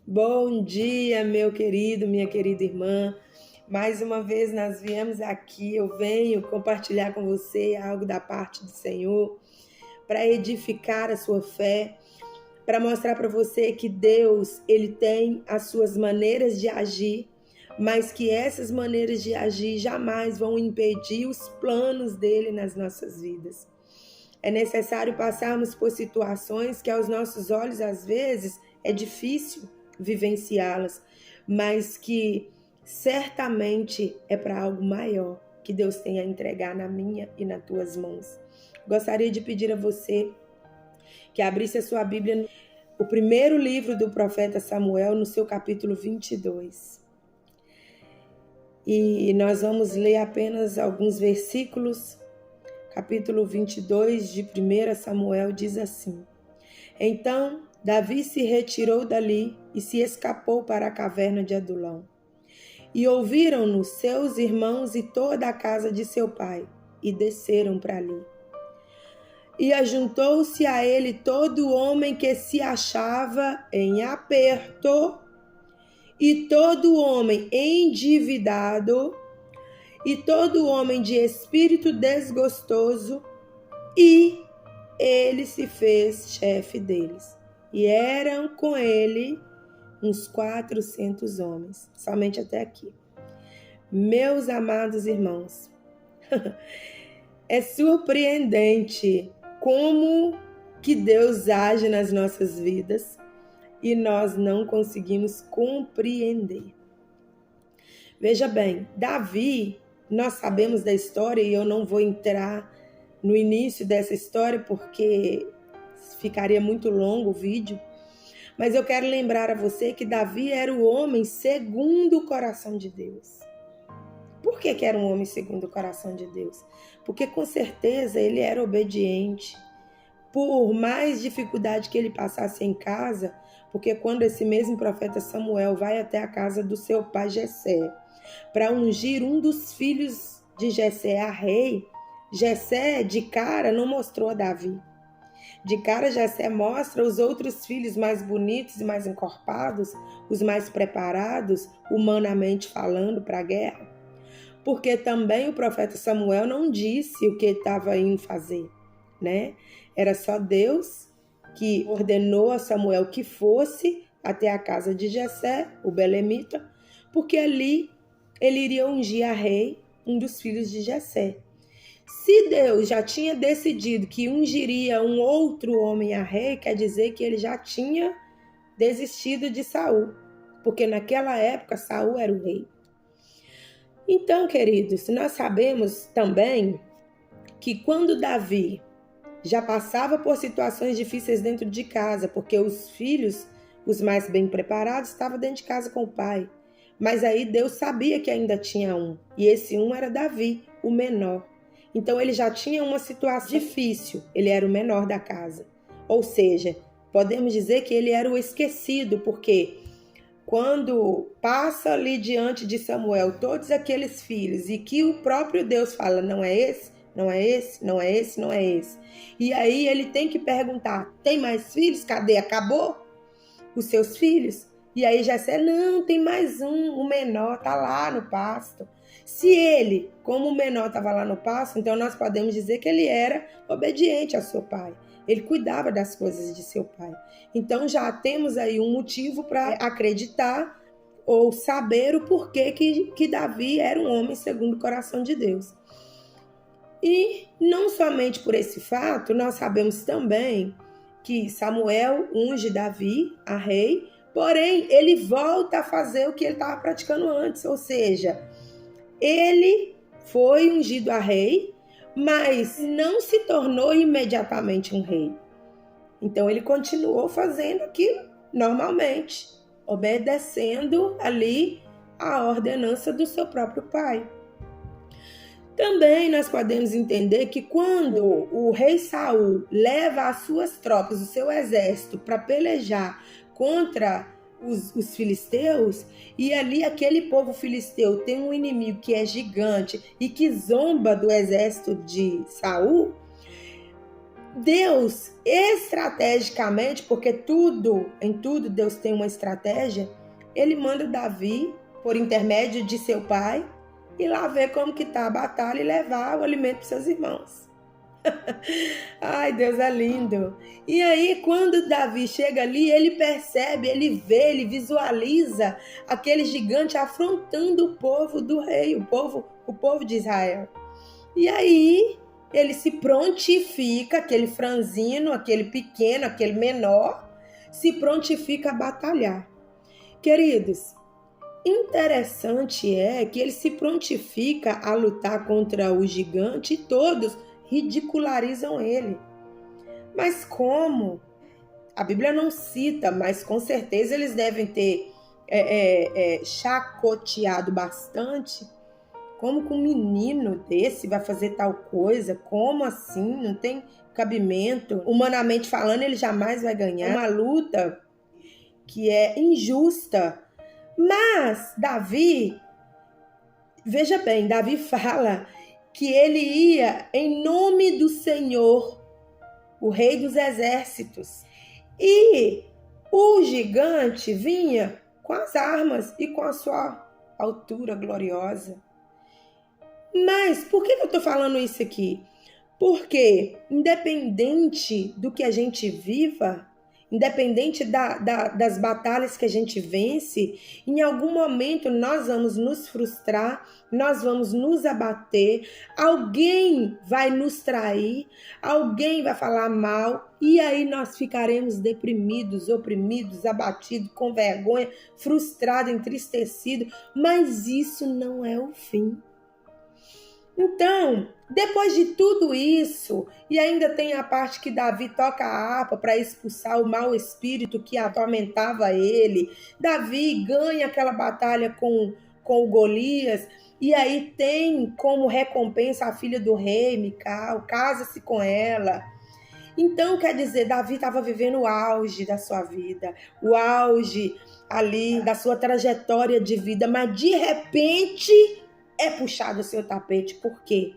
Bom dia, meu querido, minha querida irmã. Mais uma vez nós viemos aqui, eu venho compartilhar com você algo da parte do Senhor para edificar a sua fé, para mostrar para você que Deus, ele tem as suas maneiras de agir, mas que essas maneiras de agir jamais vão impedir os planos dele nas nossas vidas. É necessário passarmos por situações que aos nossos olhos às vezes é difícil vivenciá-las, mas que certamente é para algo maior que Deus tem a entregar na minha e nas tuas mãos. Gostaria de pedir a você que abrisse a sua Bíblia, o primeiro livro do profeta Samuel, no seu capítulo 22. E nós vamos ler apenas alguns versículos. Capítulo 22 de 1 Samuel diz assim: Então Davi se retirou dali e se escapou para a caverna de Adulão. E ouviram-no seus irmãos e toda a casa de seu pai, e desceram para ali. E ajuntou-se a ele todo homem que se achava em aperto, e todo homem endividado, e todo homem de espírito desgostoso, e ele se fez chefe deles. E eram com ele uns 400 homens, somente até aqui. Meus amados irmãos, é surpreendente como que Deus age nas nossas vidas e nós não conseguimos compreender. Veja bem, Davi, nós sabemos da história e eu não vou entrar no início dessa história porque ficaria muito longo o vídeo, mas eu quero lembrar a você que Davi era o homem segundo o coração de Deus. Por que era um homem segundo o coração de Deus? Porque com certeza ele era obediente. Por mais dificuldade que ele passasse em casa, porque quando esse mesmo profeta Samuel vai até a casa do seu pai Jessé para ungir um dos filhos de Jessé a rei, Jessé de cara não mostrou a Davi. De cara Jessé mostra os outros filhos mais bonitos e mais encorpados, os mais preparados, humanamente falando, para a guerra. Porque também o profeta Samuel não disse o que estava indo fazer, né? Era só Deus que ordenou a Samuel que fosse até a casa de Jessé, o belemita, porque ali ele iria ungir a rei, um dos filhos de Jessé. Se Deus já tinha decidido que ungiria um outro homem a rei, quer dizer que ele já tinha desistido de Saul, porque naquela época Saul era o rei. Então, queridos, nós sabemos também que quando Davi já passava por situações difíceis dentro de casa, porque os filhos, os mais bem preparados, estavam dentro de casa com o pai. Mas aí Deus sabia que ainda tinha um, e esse um era Davi, o menor. Então ele já tinha uma situação difícil, ele era o menor da casa. Ou seja, podemos dizer que ele era o esquecido, porque quando passa ali diante de Samuel todos aqueles filhos e que o próprio Deus fala, não é esse, não é esse, não é esse, não é esse. E aí ele tem que perguntar, tem mais filhos? Cadê? Acabou os seus filhos? E aí Jessé, não, tem mais um, o menor tá lá no pasto. Se ele, como o menor estava lá no pasto, então nós podemos dizer que ele era obediente ao seu pai. Ele cuidava das coisas de seu pai. Então já temos aí um motivo para acreditar ou saber o porquê que Davi era um homem segundo o coração de Deus. E não somente por esse fato, nós sabemos também que Samuel unge Davi a rei, porém ele volta a fazer o que ele estava praticando antes, ou seja, ele foi ungido a rei, mas não se tornou imediatamente um rei. Então ele continuou fazendo aquilo normalmente, obedecendo ali a ordenança do seu próprio pai. Também nós podemos entender que quando o rei Saul leva as suas tropas, o seu exército, para pelejar contra os filisteus, e ali aquele povo filisteu tem um inimigo que é gigante e que zomba do exército de Saul, Deus, estrategicamente, porque em tudo Deus tem uma estratégia, ele manda Davi, por intermédio de seu pai, ir lá ver como que tá a batalha e levar o alimento para seus irmãos. Ai, Deus é lindo. E aí, quando Davi chega ali, ele percebe, ele vê, ele visualiza aquele gigante afrontando o povo do rei, o povo de Israel. E aí, ele se prontifica, aquele franzino, aquele pequeno, aquele menor, se prontifica a batalhar. Queridos, interessante é que ele se prontifica a lutar contra o gigante e todos ridicularizam ele. Mas como? A Bíblia não cita, mas com certeza eles devem ter chacoteado bastante. Como que um menino desse vai fazer tal coisa? Como assim? Não tem cabimento. Humanamente falando, ele jamais vai ganhar. É uma luta que é injusta. Mas Davi, veja bem, Davi fala que ele ia em nome do Senhor, o Rei dos Exércitos. E o gigante vinha com as armas e com a sua altura gloriosa. Mas por que eu estou falando isso aqui? Porque independente do que a gente viva, independente das batalhas que a gente vence, em algum momento nós vamos nos frustrar, nós vamos nos abater, alguém vai nos trair, alguém vai falar mal, e aí nós ficaremos deprimidos, oprimidos, abatidos, com vergonha, frustrados, entristecidos, mas isso não é o fim. Então, depois de tudo isso, e ainda tem a parte que Davi toca a harpa para expulsar o mau espírito que atormentava ele, Davi ganha aquela batalha com o Golias, e aí tem como recompensa a filha do rei, Mical, casa-se com ela. Então, quer dizer, Davi estava vivendo o auge da sua vida, o auge ali da sua trajetória de vida, mas de repente é puxado o seu tapete. Por quê?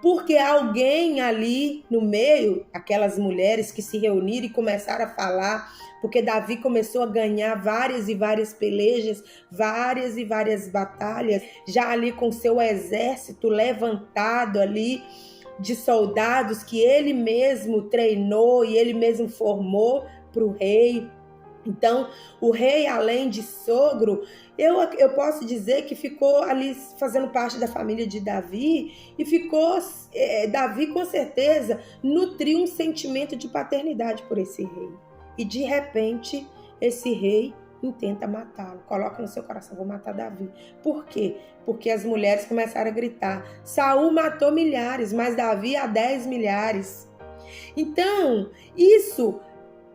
Porque alguém ali no meio, aquelas mulheres que se reuniram e começaram a falar, porque Davi começou a ganhar várias e várias pelejas, várias e várias batalhas, já ali com seu exército levantado ali, de soldados que ele mesmo treinou e ele mesmo formou para o rei. Então, o rei, além de sogro, eu posso dizer que ficou ali fazendo parte da família de Davi e ficou, Davi com certeza nutriu um sentimento de paternidade por esse rei. E de repente, esse rei intenta matá-lo, coloca no seu coração, vou matar Davi. Por quê? Porque as mulheres começaram a gritar, Saul matou milhares, mas Davi a 10 milhares. Então, isso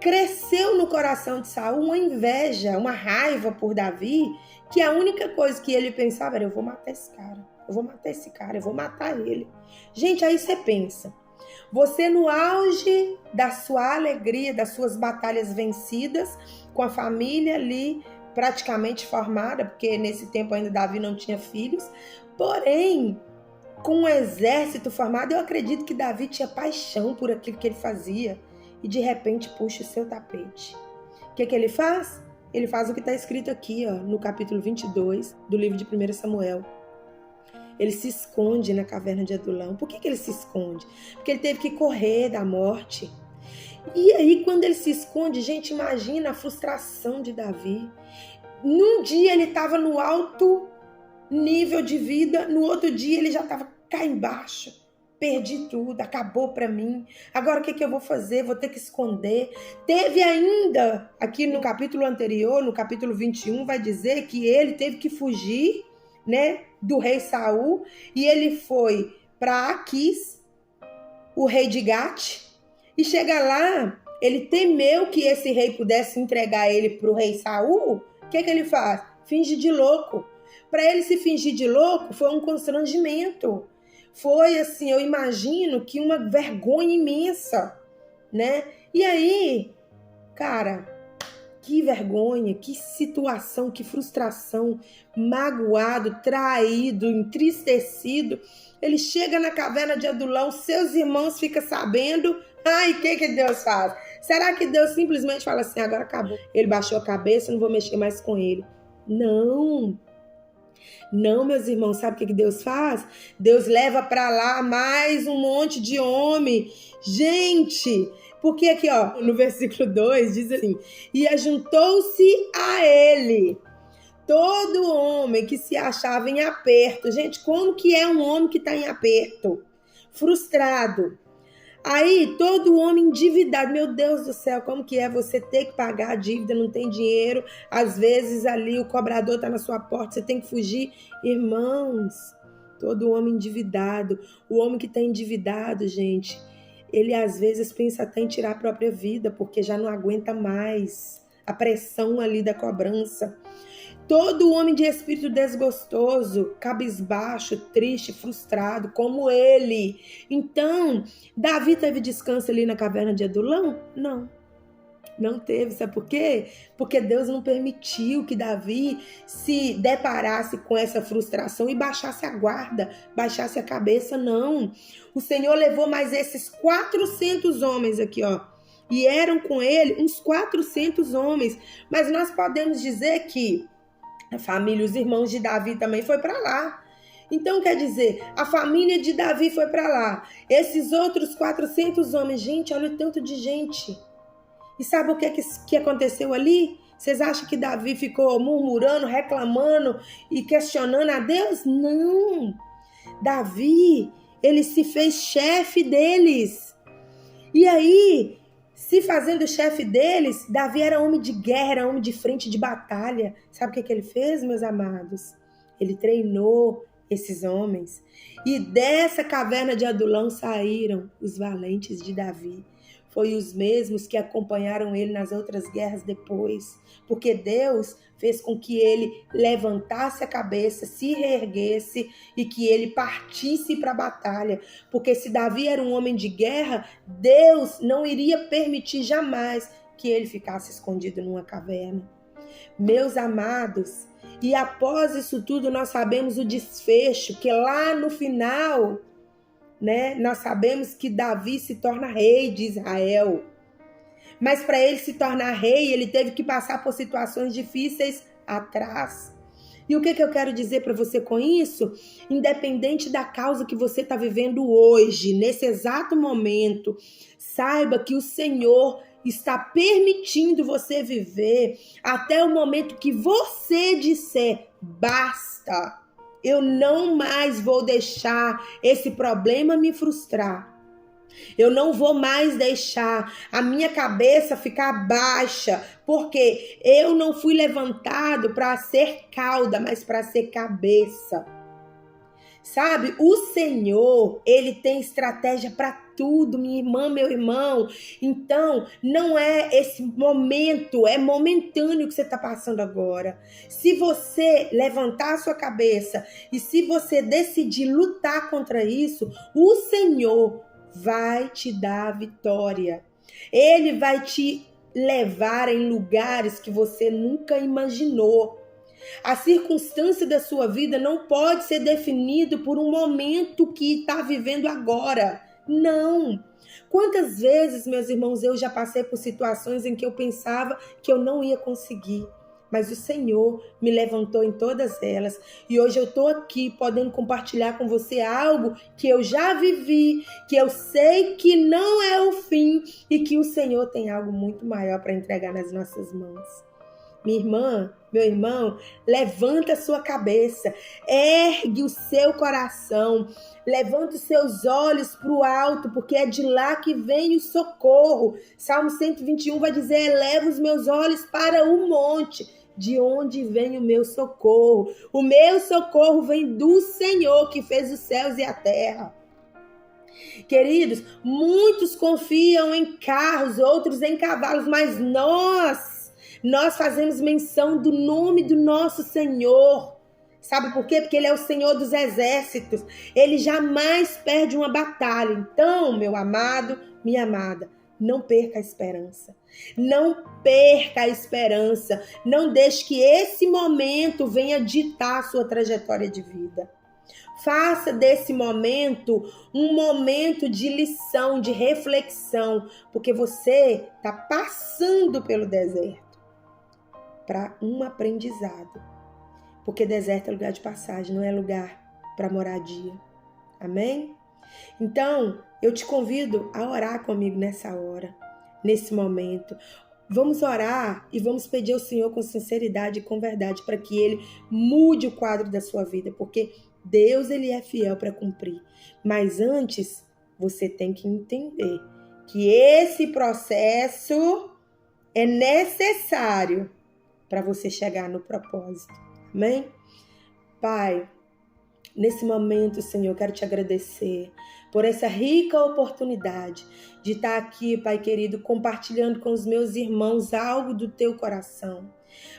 cresceu no coração de Saul uma inveja, uma raiva por Davi, que a única coisa que ele pensava era, eu vou matar esse cara, eu vou matar esse cara, eu vou matar ele. Gente, aí você pensa, você no auge da sua alegria, das suas batalhas vencidas, com a família ali praticamente formada, porque nesse tempo ainda Davi não tinha filhos, porém, com um exército formado, eu acredito que Davi tinha paixão por aquilo que ele fazia, e de repente puxa o seu tapete. O que ele faz? Ele faz o que está escrito aqui, no capítulo 22 do livro de 1 Samuel. Ele se esconde na caverna de Adulão. Por que ele se esconde? Porque ele teve que correr da morte. E aí, quando ele se esconde, gente, imagina a frustração de Davi. Num dia ele estava no alto nível de vida, no outro dia ele já estava cá embaixo. Perdi tudo, acabou para mim. Agora o que eu vou fazer? Vou ter que esconder. Teve ainda, aqui no capítulo anterior, no capítulo 21, vai dizer que ele teve que fugir, né, do rei Saul, e ele foi para Aquis, o rei de Gate, e chega lá, ele temeu que esse rei pudesse entregar ele para o rei Saul. O que ele faz? Finge de louco. Para ele se fingir de louco foi um constrangimento. Foi assim, eu imagino que uma vergonha imensa, né? E aí, cara, que vergonha, que situação, que frustração, magoado, traído, entristecido. Ele chega na caverna de Adulão, seus irmãos ficam sabendo, Ai, o que Deus faz? Será que Deus simplesmente fala assim, agora acabou? Ele baixou a cabeça, não vou mexer mais com ele. Não. Não, meus irmãos, sabe o que Deus faz? Deus leva para lá mais um monte de homem. Gente, porque aqui, ó, no versículo 2 diz assim: e ajuntou-se a ele todo homem que se achava em aperto. Gente, como que é um homem que está em aperto? Frustrado. Aí, todo homem endividado, meu Deus do céu, como que é você ter que pagar a dívida, não tem dinheiro, às vezes ali o cobrador está na sua porta, você tem que fugir. Irmãos, todo homem endividado, o homem que está endividado, gente, ele às vezes pensa até em tirar a própria vida, porque já não aguenta mais a pressão ali da cobrança. Todo homem de espírito desgostoso, cabisbaixo, triste, frustrado, como ele. Então, Davi teve descanso ali na caverna de Adulão? Não, não teve. Sabe por quê? Porque Deus não permitiu que Davi se deparasse com essa frustração e baixasse a guarda, baixasse a cabeça, não. O Senhor levou mais esses 400 homens aqui, ó. E eram com ele uns 400 homens. Mas nós podemos dizer que a família, os irmãos de Davi também foi para lá. Então, quer dizer, a família de Davi foi para lá. Esses outros 400 homens, gente, olha o tanto de gente. E sabe o que aconteceu ali? Vocês acham que Davi ficou murmurando, reclamando e questionando a Deus? Não. Davi, ele se fez chefe deles. E aí, se fazendo chefe deles, Davi era homem de guerra, era homem de frente de batalha. Sabe o que ele fez, meus amados? Ele treinou esses homens. E dessa caverna de Adulão saíram os valentes de Davi. Foi os mesmos que acompanharam ele nas outras guerras depois. Porque Deus fez com que ele levantasse a cabeça, se reerguesse e que ele partisse para a batalha. Porque se Davi era um homem de guerra, Deus não iria permitir jamais que ele ficasse escondido numa caverna. Meus amados, e após isso tudo nós sabemos o desfecho, que lá no final, né, nós sabemos que Davi se torna rei de Israel. Mas para ele se tornar rei, ele teve que passar por situações difíceis atrás. E o que eu quero dizer para você com isso? Independente da causa que você está vivendo hoje, nesse exato momento, saiba que o Senhor está permitindo você viver até o momento que você disser, basta. Eu não mais vou deixar esse problema me frustrar. Eu não vou mais deixar a minha cabeça ficar baixa, porque eu não fui levantado para ser cauda, mas para ser cabeça. Sabe, o Senhor, ele tem estratégia para tudo, minha irmã, meu irmão. Então, não é esse momento, é momentâneo que você está passando agora. Se você levantar a sua cabeça e se você decidir lutar contra isso, o Senhor vai te dar a vitória. Ele vai te levar em lugares que você nunca imaginou. A circunstância da sua vida não pode ser definida por um momento que está vivendo agora. Não. Quantas vezes, meus irmãos, eu já passei por situações em que eu pensava que eu não ia conseguir. Mas o Senhor me levantou em todas elas. E hoje eu estou aqui podendo compartilhar com você algo que eu já vivi, que eu sei que não é o fim e que o Senhor tem algo muito maior para entregar nas nossas mãos. Minha irmã, meu irmão, levanta a sua cabeça, ergue o seu coração, levanta os seus olhos para o alto, porque é de lá que vem o socorro. Salmo 121 vai dizer, eleva os meus olhos para o monte, de onde vem o meu socorro. O meu socorro vem do Senhor, que fez os céus e a terra. Queridos, muitos confiam em carros, outros em cavalos, mas nós fazemos menção do nome do nosso Senhor. Sabe por quê? Porque Ele é o Senhor dos exércitos. Ele jamais perde uma batalha. Então, meu amado, minha amada, não perca a esperança. Não perca a esperança. Não deixe que esse momento venha ditar a sua trajetória de vida. Faça desse momento um momento de lição, de reflexão, porque você está passando pelo deserto para um aprendizado. Porque deserto é lugar de passagem, não é lugar para moradia. Amém? Então, eu te convido a orar comigo nessa hora, nesse momento. Vamos orar e vamos pedir ao Senhor com sinceridade e com verdade para que Ele mude o quadro da sua vida, porque Deus, Ele é fiel para cumprir. Mas antes, você tem que entender que esse processo é necessário para você chegar no propósito. Amém? Pai, nesse momento, Senhor, eu quero te agradecer por essa rica oportunidade de estar aqui, Pai querido, compartilhando com os meus irmãos algo do teu coração.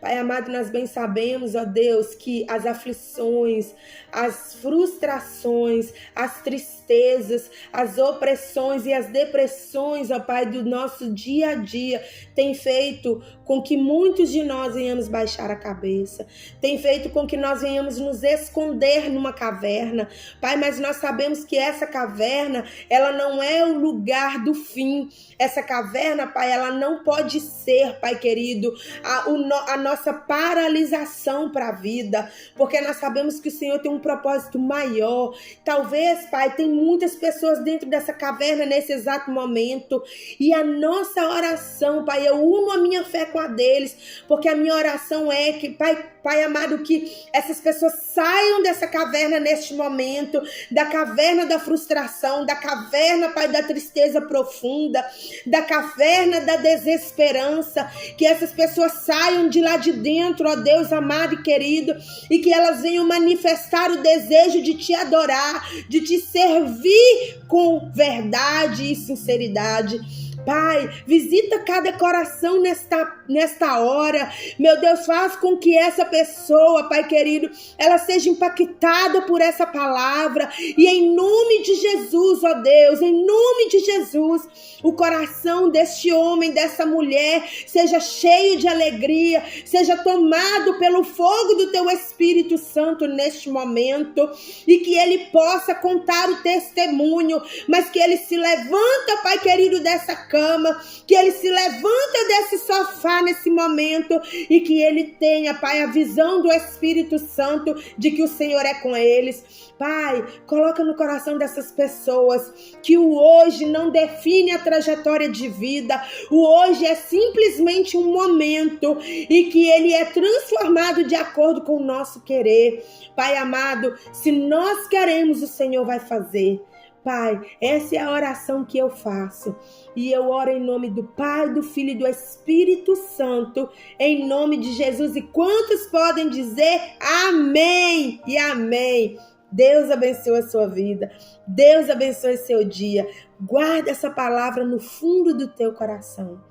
Pai amado, nós bem sabemos, ó Deus, que as aflições, as frustrações, as tristezas, as opressões e as depressões, ó Pai, do nosso dia a dia, tem feito com que muitos de nós venhamos baixar a cabeça, tem feito com que nós venhamos nos esconder numa caverna. Pai, mas nós sabemos que essa caverna, ela não é o lugar do fim. Essa caverna, Pai, ela não pode ser, Pai querido, a nossa paralisação para a vida, porque nós sabemos que o Senhor tem um propósito maior. Talvez, Pai, tem muitas pessoas dentro dessa caverna nesse exato momento, e a nossa oração, Pai, eu uno a minha fé com a deles, porque a minha oração é que, Pai amado, que essas pessoas saiam dessa caverna neste momento, da caverna da frustração, da caverna, Pai, da tristeza profunda, da caverna da desesperança, que essas pessoas saiam de lá de dentro, ó Deus amado e querido, e que elas venham manifestar o desejo de te adorar, de te servir com verdade e sinceridade. Pai, visita cada coração nesta hora. Meu Deus, faz com que essa pessoa, Pai querido, ela seja impactada por essa palavra. E em nome de Jesus, ó Deus, em nome de Jesus, o coração deste homem, dessa mulher, seja cheio de alegria, seja tomado pelo fogo do Teu Espírito Santo neste momento, e que ele possa contar o testemunho, mas que ele se levanta, Pai querido, dessa cama, que ele se levanta desse sofá nesse momento, e que ele tenha, Pai, a visão do Espírito Santo de que o Senhor é com eles. Pai, coloca no coração dessas pessoas que o hoje não define a trajetória de vida, o hoje é simplesmente um momento, e que ele é transformado de acordo com o nosso querer. Pai amado, se nós queremos, o Senhor vai fazer. Pai, essa é a oração que eu faço, e eu oro em nome do Pai, do Filho e do Espírito Santo, em nome de Jesus. E quantos podem dizer amém e amém? Deus abençoe a sua vida, Deus abençoe seu dia. Guarda essa palavra no fundo do teu coração,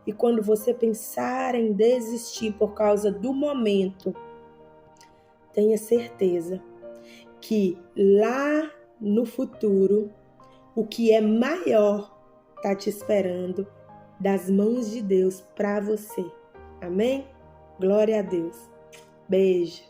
e quando você pensar em desistir por causa do momento, tenha certeza que lá no futuro, o que é maior está te esperando das mãos de Deus para você. Amém? Glória a Deus. Beijo.